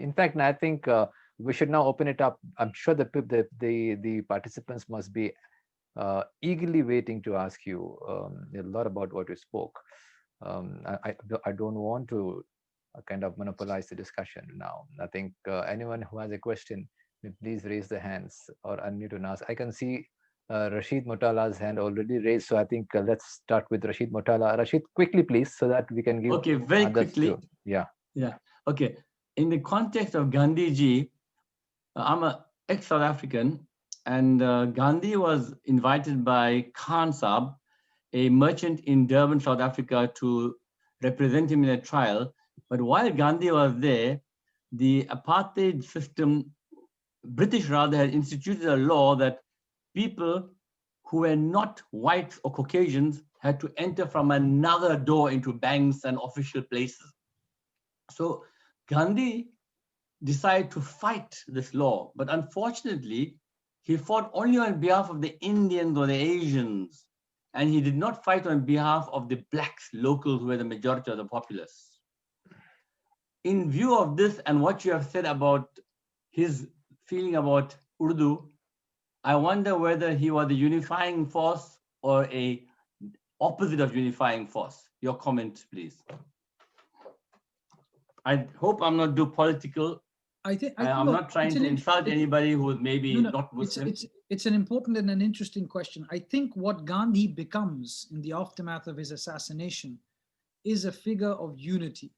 In fact, I think we should now open it up. I'm sure the participants must be eagerly waiting to ask you a lot about what you spoke. I don't want to kind of monopolize the discussion now. I think anyone who has a question, please raise their hands or unmute and ask. I can see Rashid Motala's hand already raised, so I think let's start with Rashid Motala. Rashid, quickly, please, so that we can give very others quickly. too. Yeah. Okay. In the context of Gandhi ji, I'm an ex-South African, and Gandhi was invited by Khan Saab, a merchant in Durban, South Africa, to represent him in a trial. But while Gandhi was there, the apartheid system, British rather, had instituted a law that people who were not whites or Caucasians had to enter from another door into banks and official places. So Gandhi decided to fight this law, but unfortunately, he fought only on behalf of the Indians or the Asians, and he did not fight on behalf of the blacks, locals, who were the majority of the populace. In view of this and what you have said about his feeling about Urdu, I wonder whether he was a unifying force or a opposite of unifying force. Your comment, please. I hope I'm not too political. I'm not trying to insult anybody who is maybe not Muslim. It's an important and an interesting question. I think what Gandhi becomes in the aftermath of his assassination is a figure of unity.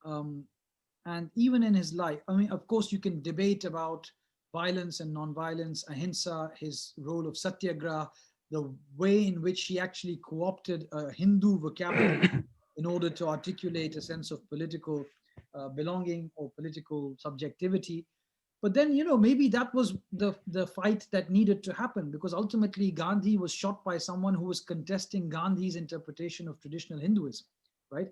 And even in his life, I mean, of course, you can debate about violence and non-violence, ahimsa, his role of satyagraha, the way in which he actually co-opted a Hindu vocabulary in order to articulate a sense of political belonging or political subjectivity. But then, maybe that was the fight that needed to happen, because ultimately Gandhi was shot by someone who was contesting Gandhi's interpretation of traditional Hinduism, right?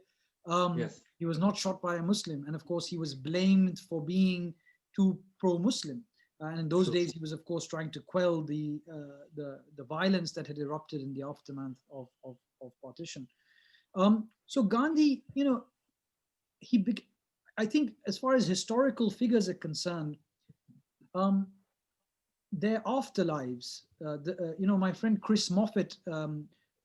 Yes. He was not shot by a Muslim. And of course, he was blamed for being too pro-Muslim. And in those days, he was, of course, trying to quell the violence that had erupted in the aftermath of partition. So Gandhi, I think as far as historical figures are concerned, their afterlives, my friend Chris Moffat,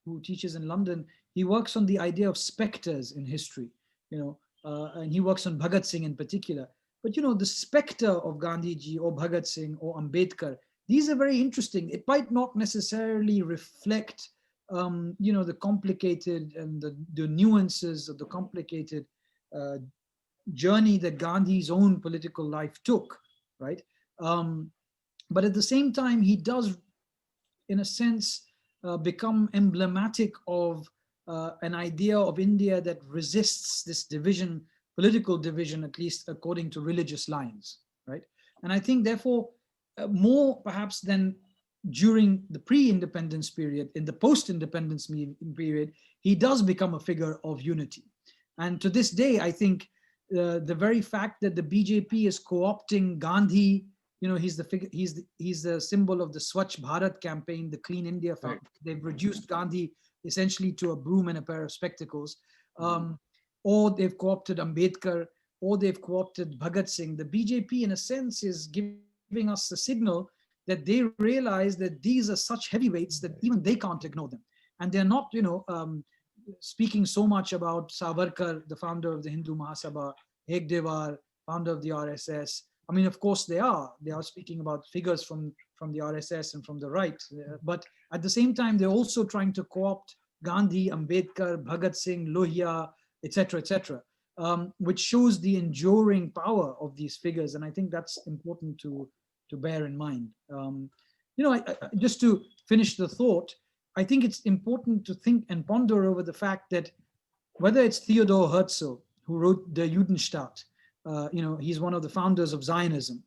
who teaches in London, he works on the idea of specters in history, and he works on Bhagat Singh in particular. But, the specter of Gandhiji or Bhagat Singh or Ambedkar, these are very interesting. It might not necessarily reflect, the complicated and the nuances of the complicated journey that Gandhi's own political life took, right? But at the same time, he does, in a sense, become emblematic of an idea of India that resists this division, political division, at least according to religious lines, right? And I think, therefore, more perhaps than during the pre-independence period, in the post-independence period, he does become a figure of unity. And to this day, I think the very fact that the BJP is co-opting Gandhi, he's the figure, he's the symbol of the Swachh Bharat campaign, the Clean India. Right. They've reduced Gandhi essentially to a broom and a pair of spectacles. Or they've co-opted Ambedkar, or they've co-opted Bhagat Singh. The BJP, in a sense, is giving us a signal that they realize that these are such heavyweights that even they can't ignore them. And they're not, speaking so much about Savarkar, the founder of the Hindu Mahasabha, Hegdewar, founder of the RSS. I mean, of course they are speaking about figures from the RSS and from the right. But at the same time, they're also trying to co-opt Gandhi, Ambedkar, Bhagat Singh, Lohia, etc., which shows the enduring power of these figures. And I think that's important to bear in mind. Just to finish the thought, I think it's important to think and ponder over the fact that whether it's Theodor Herzl, who wrote the Judenstaat, he's one of the founders of Zionism,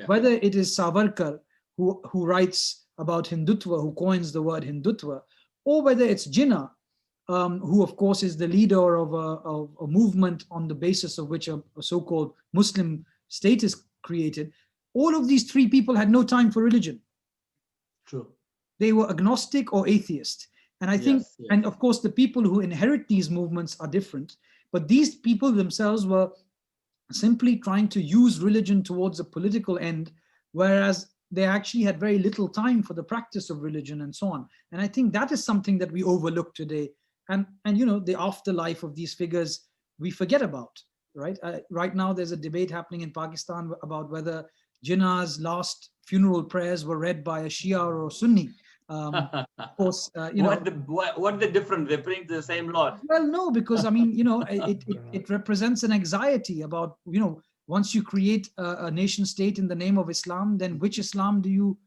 whether it is Savarkar, who writes about Hindutva, who coins the word Hindutva, or whether it's Jinnah, who of course is the leader of a movement on the basis of which a so-called Muslim state is created. All of these three people had no time for religion. True. They were agnostic or atheist. And I think, and of course, the people who inherit these movements are different, but these people themselves were simply trying to use religion towards a political end, whereas they actually had very little time for the practice of religion and so on. And I think that is something that we overlook today. And you know, the afterlife of these figures we forget about, right? Right now, there's a debate happening in Pakistan about whether Jinnah's last funeral prayers were read by a Shia or a Sunni. Of course, you know. What the difference? They're praying to the same Lord. Well, no, because I mean, you know, it represents an anxiety about, you know, once you create a nation state in the name of Islam, then which Islam do you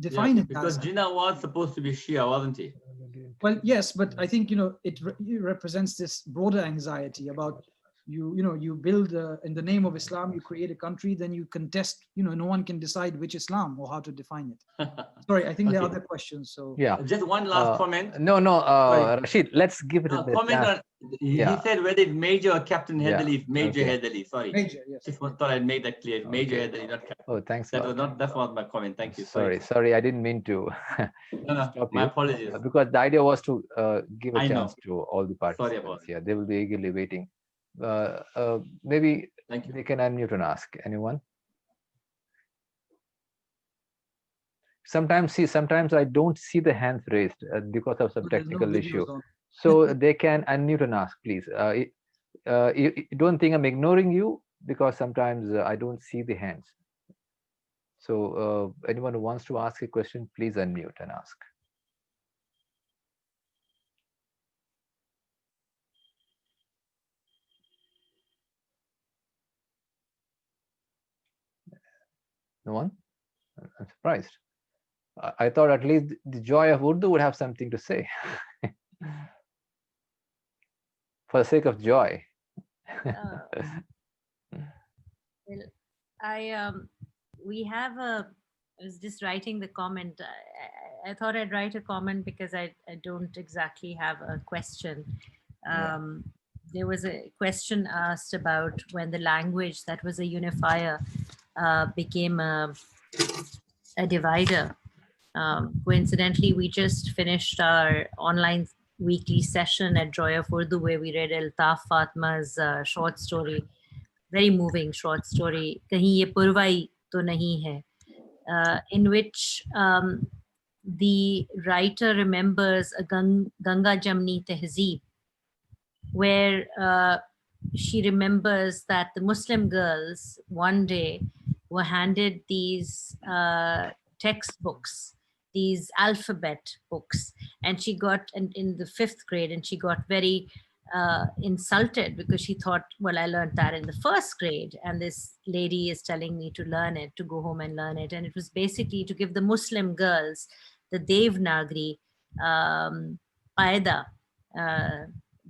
define it because as? Jinnah was supposed to be Shia, wasn't he? Well, yes, but I think, you know, it represents this broader anxiety about you know, you build in the name of Islam, you create a country, then you contest, you know, no one can decide which Islam or how to define it. Sorry, I think there are other questions. So Yeah. Just one last comment. No, Sorry. Rashid, let's give it a comment chance. on, he said whether it's Major or Captain Yeah, Headley. Major okay. Headley, sorry. Major, yes. Just thought I'd make that clear. Major Okay. Headley, not Captain. Oh, thanks a That lot. was not, that was my comment. Thank you. Sorry, I didn't mean to No, stop my you. apologies. Because the idea was to give a I chance know. to all the Sorry participants. about it. Yeah, they will be eagerly waiting. Maybe Thank you. they can unmute and ask. Anyone? Sometimes I don't see the hands raised because of some there's no technical videos issue. on. So they can unmute and ask, please. You don't think I'm ignoring you, because sometimes I don't see the hands. So anyone who wants to ask a question, please unmute and ask. No one? I'm surprised. I thought at least the joy of Urdu would have something to say. For the sake of joy. Well, we have I was just writing the comment. I thought I'd write a comment because I don't exactly have a question. There was a question asked about when the language that was a unifier became a divider. Coincidentally, we just finished our online weekly session at Joy of Urdu, where we read Altaf Fatma's short story, very moving short story, Kahin Ye Purvai To Nahi Hai, in which the writer remembers a Ganga Jamni Tehzeeb, where she remembers that the Muslim girls one day were handed these textbooks, these alphabet books, and she got in the 5th grade, and she got very insulted because she thought, well, I learned that in the 1st grade, and this lady is telling me to learn it, to go home and learn it. And it was basically to give the Muslim girls the Devanagari Qaida,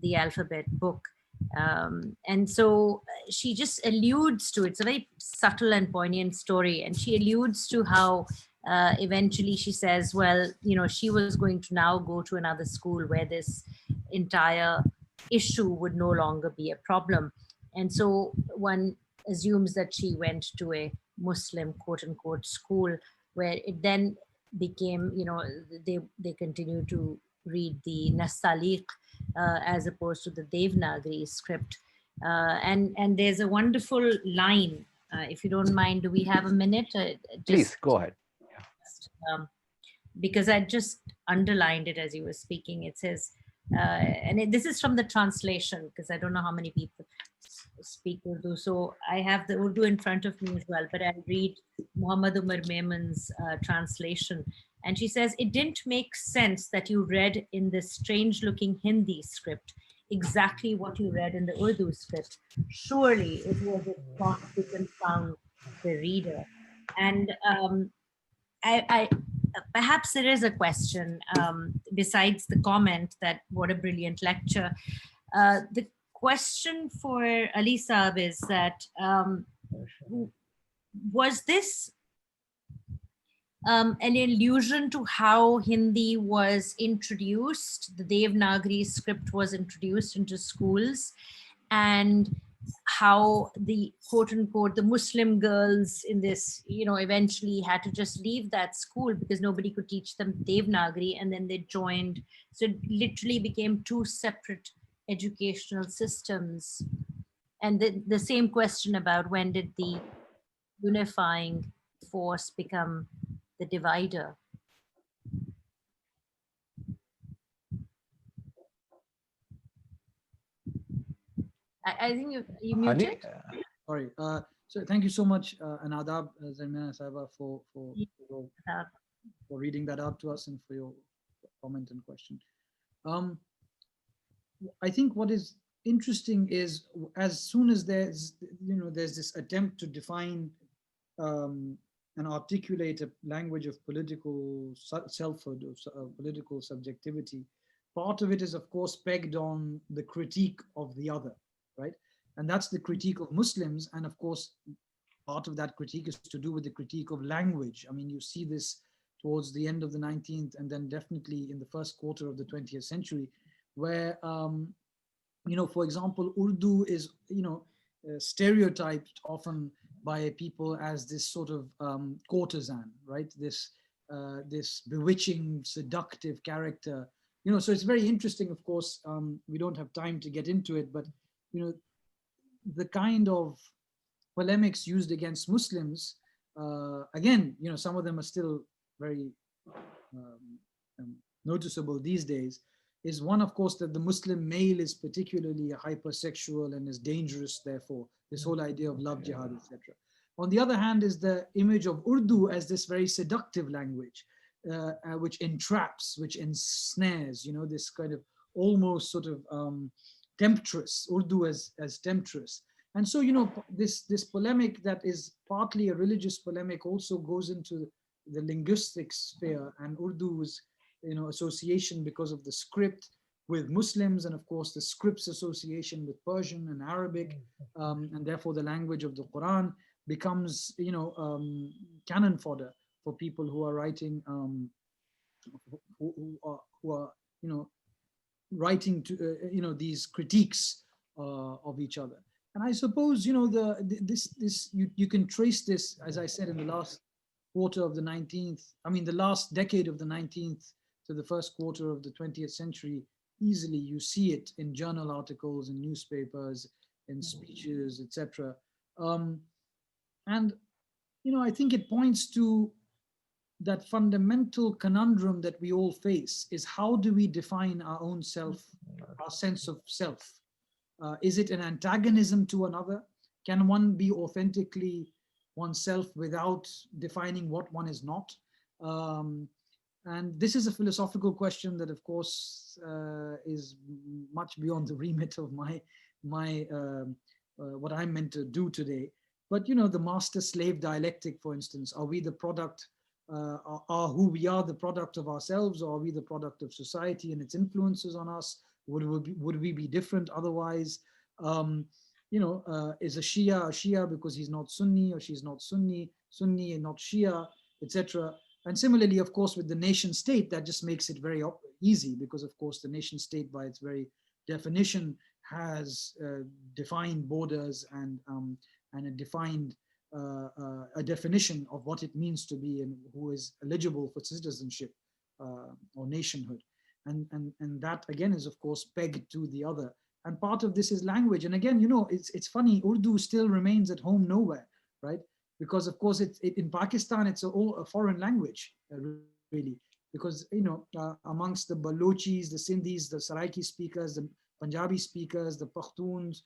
the alphabet book. And so she just alludes to, it's a very subtle and poignant story, and she alludes to how eventually she says, well, you know, she was going to now go to another school where this entire issue would no longer be a problem. And so one assumes that she went to a Muslim quote unquote school, where it then became, you know, they continue to read the Nastaliq as opposed to the Devanagari script. And there's a wonderful line, if you don't mind, do we have a minute? Please go ahead. Because I just underlined it as you were speaking. It says, this is from the translation, because I don't know how many people speak Urdu. So I have the Urdu in front of me as well, but I'll read Muhammad Umar Mehman's translation. And she says, it didn't make sense that you read in this strange looking Hindi script exactly what you read in the Urdu script. Surely it was a thought to confound the reader. And I perhaps there is a question besides the comment that what a brilliant lecture. The question for Ali Saab is that was this an allusion to how Hindi was introduced, the Devanagari script was introduced into schools, and how the quote unquote the Muslim girls in this, you know, eventually had to just leave that school because nobody could teach them Devanagari, and then they joined. So it literally became two separate educational systems. And the same question about when did the unifying force become the divider? I think you Honey, muted. Sorry. So thank you so much, and Adab Zarmina Saiba for reading that out to us and for your comment and question. Um, I think what is interesting is as soon as there's this attempt to define and articulate a language of political selfhood, of political subjectivity, part of it is of course pegged on the critique of the other, right? And that's the critique of Muslims, and of course part of that critique is to do with the critique of language. I mean, you see this towards the end of the 19th and then definitely in the first quarter of the 20th century, where for example, Urdu is stereotyped often by people as this sort of courtesan, right? This bewitching, seductive character. So it's very interesting. Of course, we don't have time to get into it, but the kind of polemics used against Muslims, again, some of them are still very noticeable these days, is one, of course, that the Muslim male is particularly hypersexual and is dangerous, therefore, this whole idea of love jihad, etc. On the other hand is the image of Urdu as this very seductive language, which entraps, which ensnares, this kind of almost sort of temptress, Urdu as temptress. And so, this polemic that is partly a religious polemic also goes into the linguistic sphere, and Urdu's association because of the script with Muslims, and of course the script's association with Persian and Arabic, and therefore the language of the Quran becomes cannon fodder for people who are writing who are writing to these critiques of each other. And I suppose you can trace this, as I said, in the last quarter of the 19th, the last decade of the 19th to the first quarter of the 20th century. Easily you see it in journal articles, in newspapers, in speeches, etc. And I think it points to that fundamental conundrum that we all face, is how do we define our own self, our sense of self? Is it an antagonism to another? Can one be authentically oneself without defining what one is not? And this is a philosophical question that, of course, is much beyond the remit of my what I'm meant to do today. But the master-slave dialectic, for instance, are we the product? Are who we are the product of ourselves, or are we the product of society and its influences on us? Would we be different otherwise? Is a Shia because he's not Sunni, or she's not Sunni and not Shia, etc. And similarly, of course, with the nation state, that just makes it very easy, because of course the nation state by its very definition has defined borders and a defined a definition of what it means to be and who is eligible for citizenship or nationhood. And that again is of course pegged to the other. And part of this is language. And again, it's funny, Urdu still remains at home nowhere, right? Because of course in Pakistan, it's a foreign language, really. Because, amongst the Balochis, the Sindhis, the Saraiki speakers, the Punjabi speakers, the Pakhtuns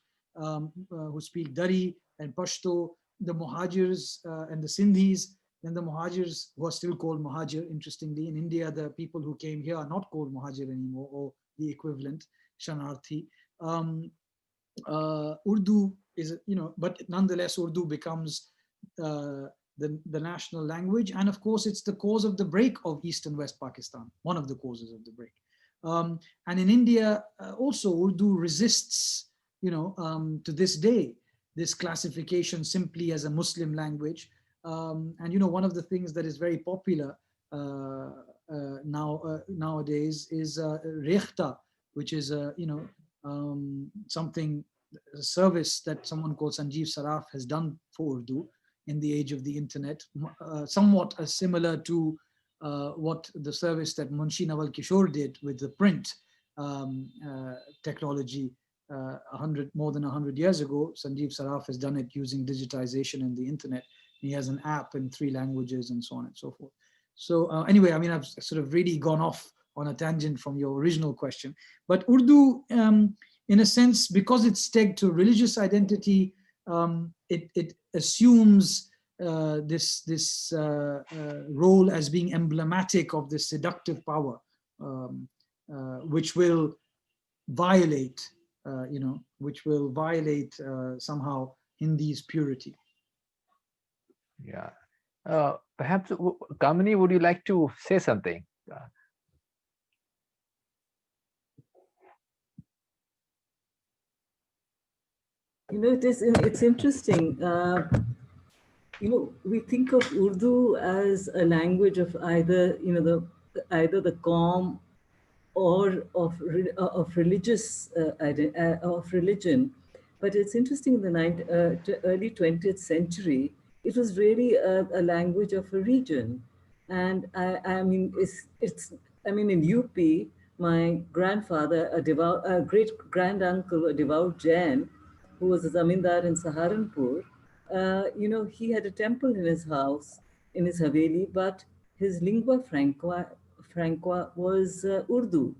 who speak Dari and Pashto, the Muhajirs and the Sindhis, then the Muhajirs who are still called Muhajir. Interestingly, in India, the people who came here are not called Muhajir anymore, or the equivalent, Shanarthi. Urdu is, but nonetheless, Urdu becomes the national language. And of course, it's the cause of the break of East and West Pakistan, one of the causes of the break. And in India, also, Urdu resists, to this day, this classification simply as a Muslim language. And one of the things that is very popular nowadays is Rekhta, which is something, a service that someone called Sanjeev Saraf has done for Urdu in the age of the internet, somewhat similar to what the service that Munshi Nawal Kishore did with the print technology more than 100 years ago. Sanjeev Saraf has done it using digitization and the internet. He has an app in 3 languages and so on and so forth. So anyway, I mean, I've sort of really gone off on a tangent from your original question. But Urdu, in a sense, because it's tagged to religious identity, it assumes this role as being emblematic of the seductive power, which will violate, somehow Hindi's purity. Yeah. Perhaps, Kamini, would you like to say something? It's interesting. We think of Urdu as a language of either the Qawm or of religious of religion, but it's interesting in the early 20th century, it was really a language of a region, and I mean in UP, my grandfather, a great grand uncle, a devout Jain, who was a zamindar in Saharanpur. He had a temple in his house, in his haveli, but his lingua franca was Urdu.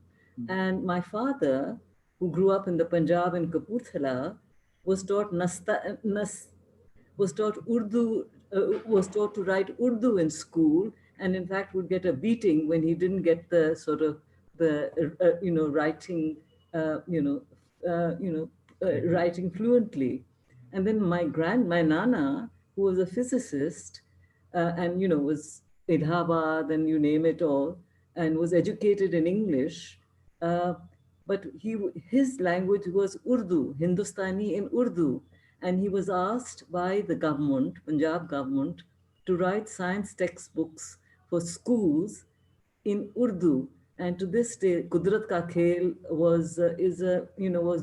And my father, who grew up in the Punjab in Kapurthala, was taught Urdu, was taught to write Urdu in school, and in fact would get a beating when he didn't get the sort of writing, writing fluently. And then my nana, who was a physicist, and was Allahabad and you name it all, and was educated in English, but his language was Urdu, Hindustani in Urdu, and he was asked by the government, Punjab government, to write science textbooks for schools in Urdu. And to this day, Kudrat Ka Khel was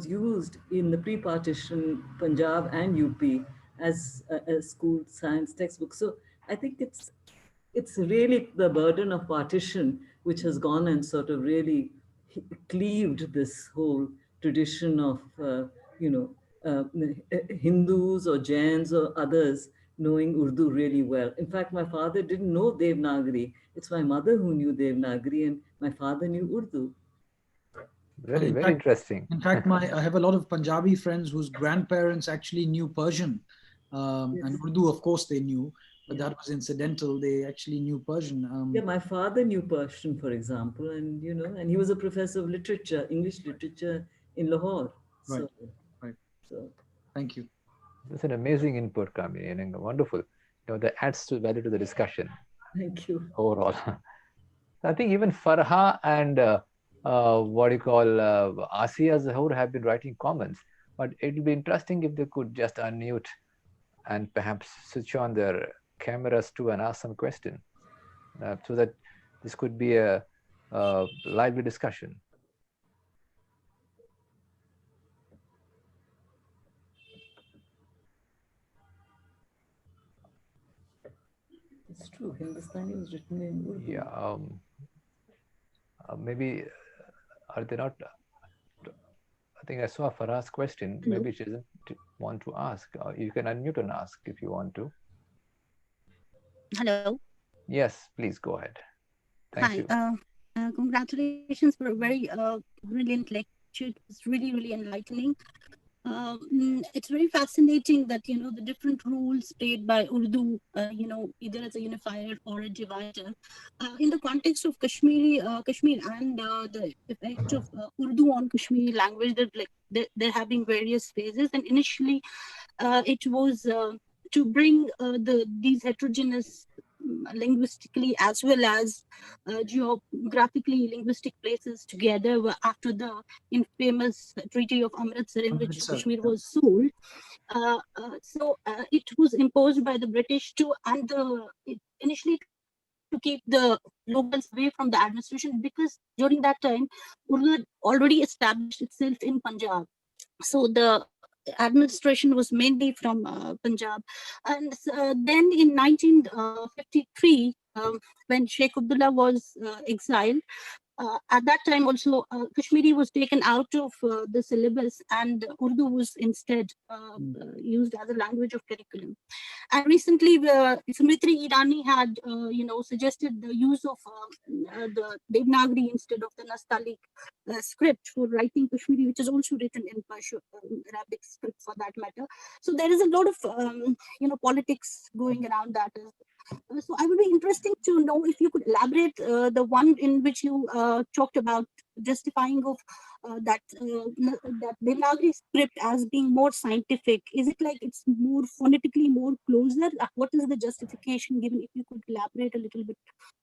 used in the pre-partition Punjab and UP as a school science textbook. So I think it's really the burden of partition which has gone and sort of really cleaved this whole tradition of Hindus or Jains or others knowing Urdu really well. In fact, my father didn't know Devanagari. It's my mother who knew Devanagari, and my father knew Urdu. Very, very interesting. In fact, I have a lot of Punjabi friends whose grandparents actually knew Persian, yes. And Urdu, of course, they knew, but that was incidental. They actually knew Persian. Yeah, my father knew Persian, for example, and and he was a professor of literature, English literature in Lahore. Right. Right. So, thank you. That's an amazing input, Kamini, and wonderful. That adds to value to the discussion. Thank you. Overall, I think even Farha and Asiya Zahoor have been writing comments, but it will be interesting if they could just unmute and perhaps switch on their cameras too and ask some question, so that this could be a lively discussion. It's true. Hindustani was written in Urdu. Yeah. Maybe are they not? I think I saw Farah's question. Hello. Maybe she doesn't want to ask. You can unmute and ask if you want to. Hello. Yes, please go ahead. Thank you. Congratulations for a very brilliant lecture. It's really, really enlightening. It's very fascinating that the different roles played by Urdu, either as a unifier or a divider. In the context of Kashmir and the effect of Urdu on Kashmiri language, that they're having various phases. And initially, it was to bring these heterogeneous linguistically as well as geographically linguistic places together after the infamous Treaty of Amritsar, in which Kashmir was sold. So it was imposed by the British initially to keep the locals away from the administration, because during that time Urdu had already established itself in Punjab. So the administration was mainly from Punjab. And then in 1953, when Sheikh Abdullah was exiled, at that time also Kashmiri was taken out of the syllabus, and Urdu was instead used as a language of curriculum. And recently, Smriti Irani had, suggested the use of the Devanagari instead of the Nastaliq script for writing Kashmiri, which is also written in Arabic script for that matter. So there is a lot of, politics going around that. So I would be interested to know if you could elaborate the one in which you talked about justifying of that Devanagari script as being more scientific. Is it like it's more phonetically more closer? What is the justification given? If you could elaborate a little bit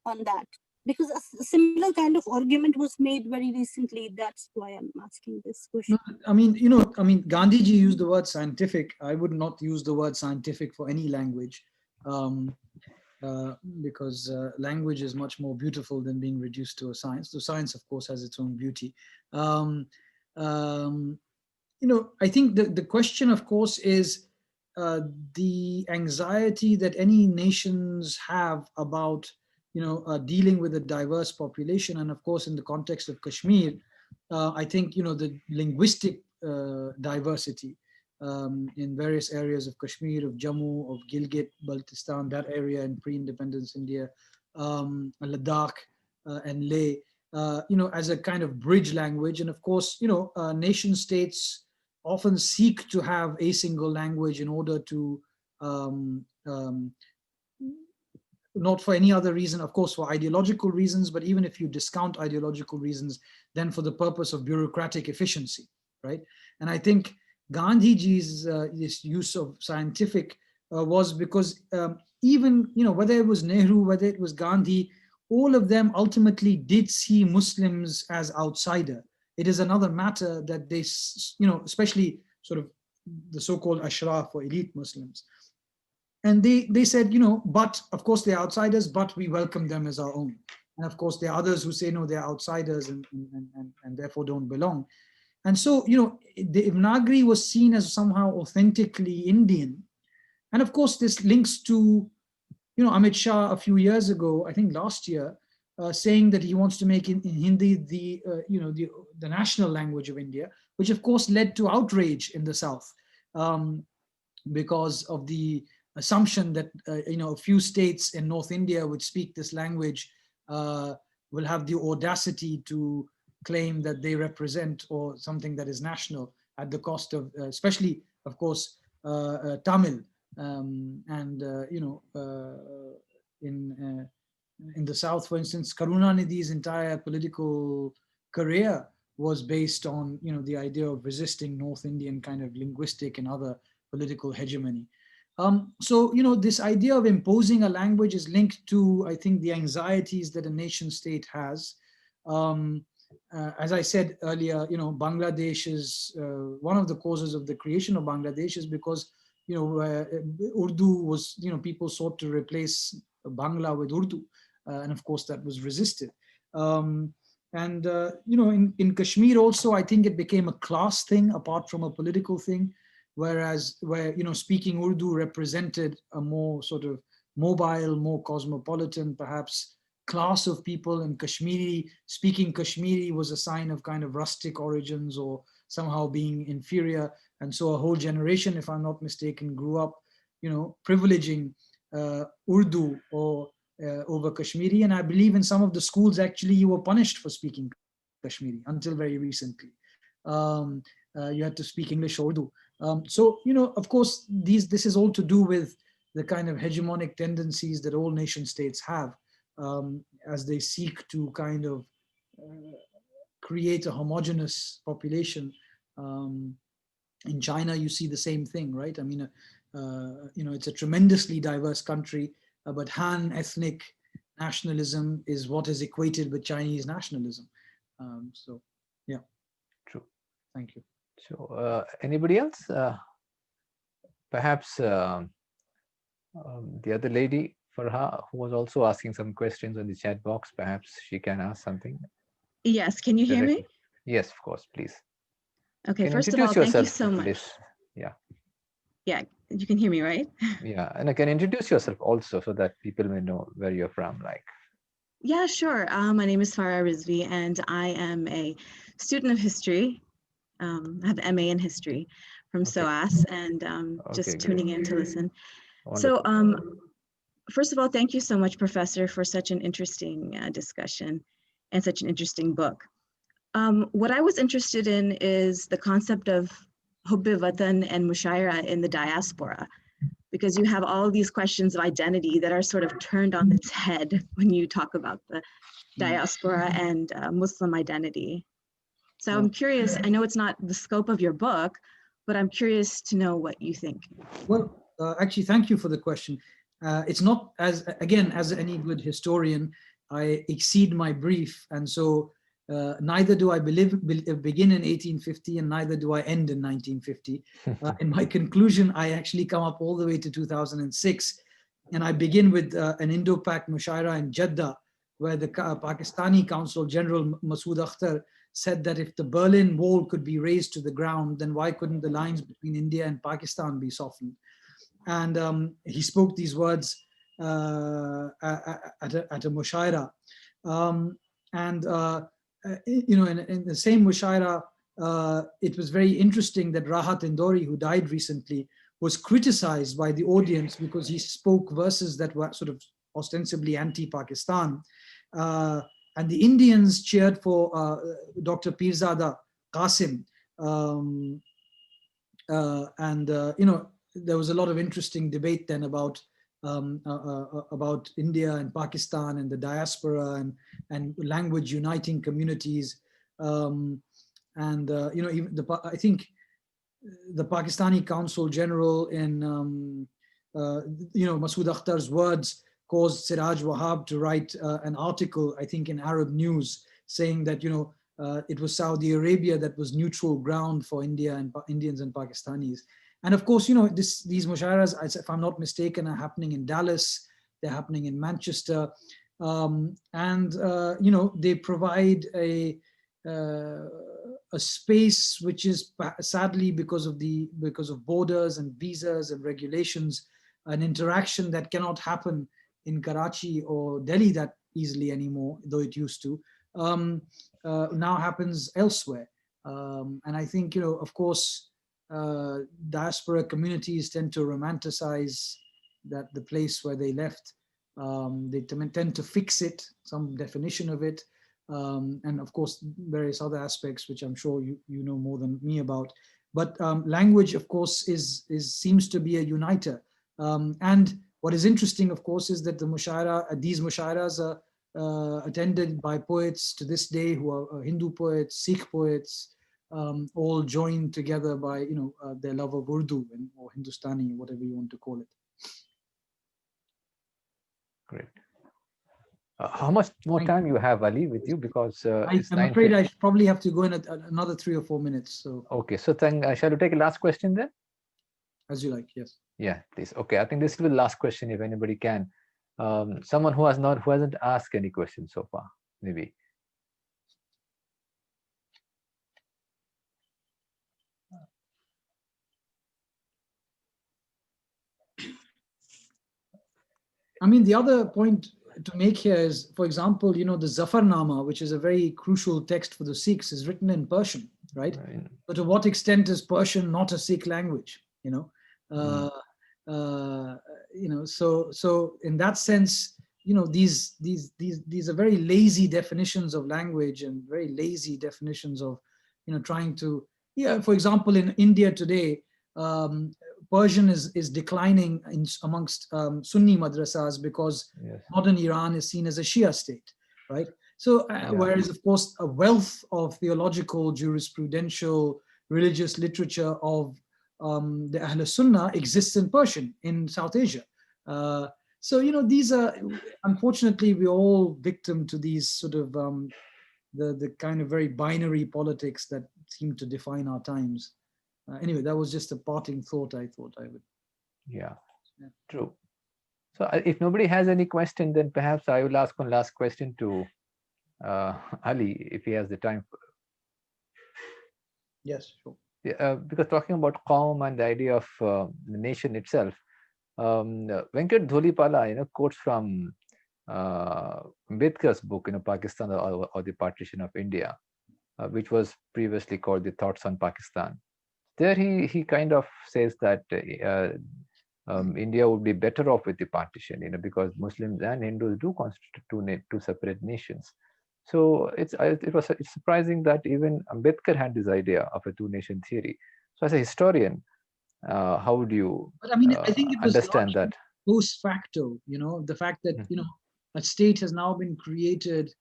on that, because a similar kind of argument was made very recently. That's why I'm asking this question. No, I mean, Gandhiji used the word scientific. I would not use the word scientific for any language. Because language is much more beautiful than being reduced to a science. So science, of course, has its own beauty. I think the question, of course, is the anxiety that any nations have about, dealing with a diverse population. And of course, in the context of Kashmir, I think, the linguistic diversity in various areas of Kashmir, of Jammu, of Gilgit, Baltistan, that area in pre-independence India, Ladakh and Leh, as a kind of bridge language. And of course, nation states often seek to have a single language in order to, not for any other reason, of course, for ideological reasons, but even if you discount ideological reasons, then for the purpose of bureaucratic efficiency, right? And I think Gandhiji's this use of scientific was because even, whether it was Nehru, whether it was Gandhi, all of them ultimately did see Muslims as outsider. It is another matter that they, especially sort of the so-called Ashraf or elite Muslims. And they said, but of course they're outsiders, but we welcome them as our own. And of course there are others who say, no, they're outsiders and therefore don't belong. And so, the Devanagari was seen as somehow authentically Indian. And of course, this links to, Amit Shah a few years ago, I think last year, saying that he wants to make in Hindi the national language of India, which of course led to outrage in the South because of the assumption that, a few states in North India which speak this language will have the audacity to claim that they represent or something that is national at the cost of, especially, of course, Tamil. In the South, for instance, Karunanidhi's entire political career was based on, the idea of resisting North Indian kind of linguistic and other political hegemony. So, this idea of imposing a language is linked to, I think, the anxieties that a nation state has. As I said earlier, Bangladesh is one of the causes of the creation of Bangladesh is because, Urdu was, people sought to replace Bangla with Urdu. And of course, that was resisted. In Kashmir also, I think it became a class thing apart from a political thing, where, speaking Urdu represented a more sort of mobile, more cosmopolitan, perhaps, class of people, and speaking Kashmiri was a sign of kind of rustic origins or somehow being inferior. And so a whole generation, if I'm not mistaken, grew up, privileging Urdu or over Kashmiri. And I believe in some of the schools, actually, you were punished for speaking Kashmiri until very recently. You had to speak English or Urdu. So, of course, this is all to do with the kind of hegemonic tendencies that all nation states have. As they seek to kind of create a homogeneous population. In China, you see the same thing, right? I mean, it's a tremendously diverse country, but Han ethnic nationalism is what is equated with Chinese nationalism. So, yeah. True. Thank you. So, anybody else? Perhaps the other lady, Farha, who was also asking some questions on the chat box. Perhaps she can ask something. Yes, can you hear me? Yes, of course, please. Okay, Can first of all, introduce thank you yourself, so much. please? Yeah. Yeah, you can hear me, right? Yeah, and I can introduce yourself also so that people may know where you're from, like. Yeah, sure. My name is Farah Rizvi, and I am a student of history. I have an MA in history from Okay. SOAS, and Okay, just great. tuning in to listen. Wonderful. So, first of all, thank you so much, Professor, for such an interesting discussion and such an interesting book. What I was interested in is the concept of Hubbi Watan and Mushaira in the diaspora, because you have all these questions of identity that are sort of turned on its head when you talk about the diaspora and Muslim identity. So Yeah. I'm curious, I know it's not the scope of your book, but I'm curious to know what you think. Well, actually, thank you for the question. It's not as any good historian, I exceed my brief. And so neither do I begin in 1850 and neither do I end in 1950. In my conclusion, I actually come up all the way to 2006. And I begin with an Indo-Pak Mushaira in Jeddah, where the Pakistani Consul General Masood Akhtar said that if the Berlin Wall could be raised to the ground, then why couldn't the lines between India and Pakistan be softened? And he spoke these words at a mushaira. In the same mushaira, it was very interesting that Rahat Indori, who died recently, was criticized by the audience because he spoke verses that were sort of ostensibly anti-Pakistan. And the Indians cheered for Dr. Pirzada Qasim. There was a lot of interesting debate then about India and Pakistan and the diaspora and language uniting communities. I think the Pakistani Consul General in, Masood Akhtar's words caused Siraj Wahab to write an article, I think in Arab News, saying that, it was Saudi Arabia that was neutral ground for India and Indians and Pakistanis. And of course, these mushairas, if I'm not mistaken, are happening in Dallas, they're happening in Manchester. They provide a space which is sadly because of borders and visas and regulations, an interaction that cannot happen in Karachi or Delhi that easily anymore, though it used to, now happens elsewhere. And I think, of course, diaspora communities tend to romanticize the place where they left. They tend to fix it, some definition of it, and of course various other aspects which I'm sure you know more than me about. But language, of course, seems to be a uniter. And what is interesting, of course, is that these mushairas are attended by poets to this day who are Hindu poets, Sikh poets, all joined together by their love of Urdu or Hindustani, whatever you want to call it. Great. How much more time you have, Ali, with you? Because I'm afraid I probably have to go in another 3 or 4 minutes. So okay, so shall we take a last question then? As you like, yes. Yeah, please. Okay, I think this will be the last question if anybody can. Someone who hasn't asked any questions so far, maybe. I mean, the other point to make here is, for example, the Zafarnama, which is a very crucial text for the Sikhs, is written in Persian, right? But to what extent is Persian not a Sikh language? So in that sense, these are very lazy definitions of language and very lazy definitions of, trying to, for example, in India today, Persian is declining amongst Sunni madrasas because modern Iran is seen as a Shia state, right? So whereas, of course, a wealth of theological, jurisprudential, religious literature of the Ahl Sunnah exists in Persian in South Asia. So these are, unfortunately, we're all victim to these sort of the kind of very binary politics that seem to define our times. Anyway, that was just a parting thought I thought I would. Yeah, true. So if nobody has any question, then perhaps I will ask one last question to Ali, if he has the time. Yes, sure. Yeah, because talking about Qaum and the idea of the nation itself, Venkat Dholipala, quotes from Ambedkar's book, Pakistan or the Partition of India, which was previously called the Thoughts on Pakistan. There he kind of says that India would be better off with the partition, because Muslims and Hindus do constitute two separate nations. So it's surprising that even Ambedkar had this idea of a two-nation theory. So as a historian, how would you But I mean, I think it was understand that? Post facto, the fact that, a state has now been created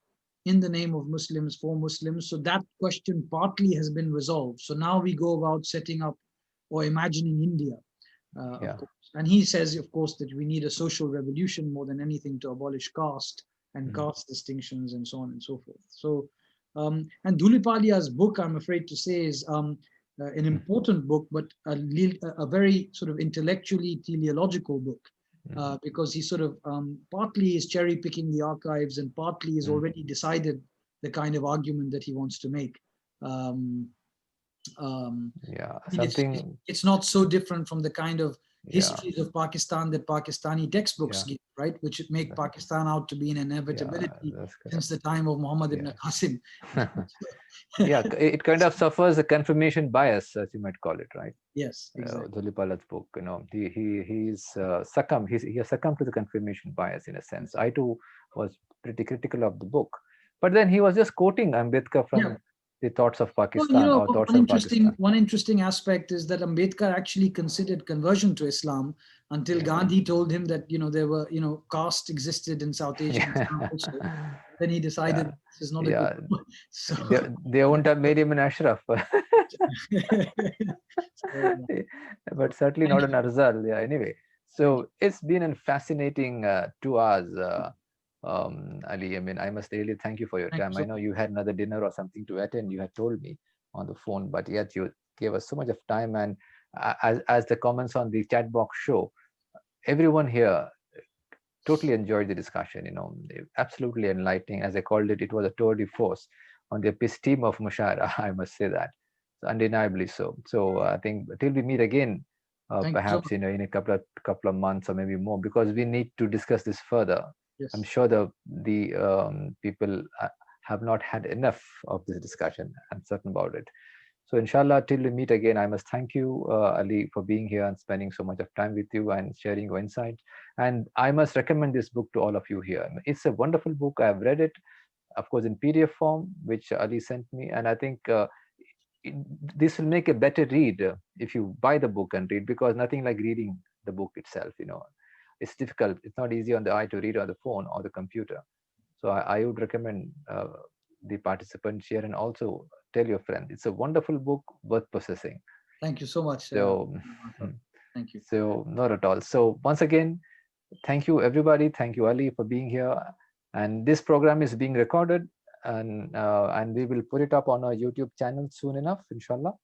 in the name of Muslims for Muslims. So that question partly has been resolved. So now we go about setting up or imagining India, of course. And he says, of course, that we need a social revolution more than anything to abolish caste and caste distinctions and so on and so forth. So, and Dhulipalia's book, I'm afraid to say, is an important book, but a very sort of intellectually teleological book. Because he sort of partly is cherry picking the archives and partly is already decided the kind of argument that he wants to make. It's not so different from the kind of histories of Pakistan that Pakistani textbooks give, right? Which make Pakistan out to be an inevitability since the time of Muhammad ibn Qasim. It kind of suffers a confirmation bias, as you might call it, right? Yes, exactly. Dhulipala's book, he's succumbed. He has succumbed to the confirmation bias in a sense. I too was pretty critical of the book, but then he was just quoting Ambedkar from the Thoughts of Pakistan or Thoughts on Pakistan. One interesting aspect is that Ambedkar actually considered conversion to Islam until Gandhi told him that there were caste existed in South Asia. Also. Then he decided this is not a good one. So they won't have made him an Ashraf. But certainly not an Arzal. Anyway, so it's been a fascinating 2 hours, Ali. I mean, I must really thank you for your time. I know you had another dinner or something to attend. You had told me on the phone, but yet you gave us so much of time. And as the comments on the chat box show, everyone here totally enjoyed the discussion. Absolutely enlightening. As I called it, it was a tour de force on the episteme of Mushaira. I must say that. Undeniably so. So I think till we meet again, perhaps in a couple of months or maybe more, because we need to discuss this further. Yes. I'm sure the people have not had enough of this discussion. I'm certain about it. So inshallah, till we meet again, I must thank you, Ali, for being here and spending so much of time with you and sharing your insights. And I must recommend this book to all of you here. It's a wonderful book. I've read it, of course, in PDF form, which Ali sent me. And I think this will make a better read if you buy the book and read, because nothing like reading the book itself. It's difficult. It's not easy on the eye to read on the phone or the computer. So I would recommend the participants here, and also tell your friends. It's a wonderful book worth possessing. Thank you so much. So, thank you. So not at all. So once again, thank you everybody. Thank you, Ali, for being here. And this program is being recorded, and we will put it up on our YouTube channel soon enough, inshallah.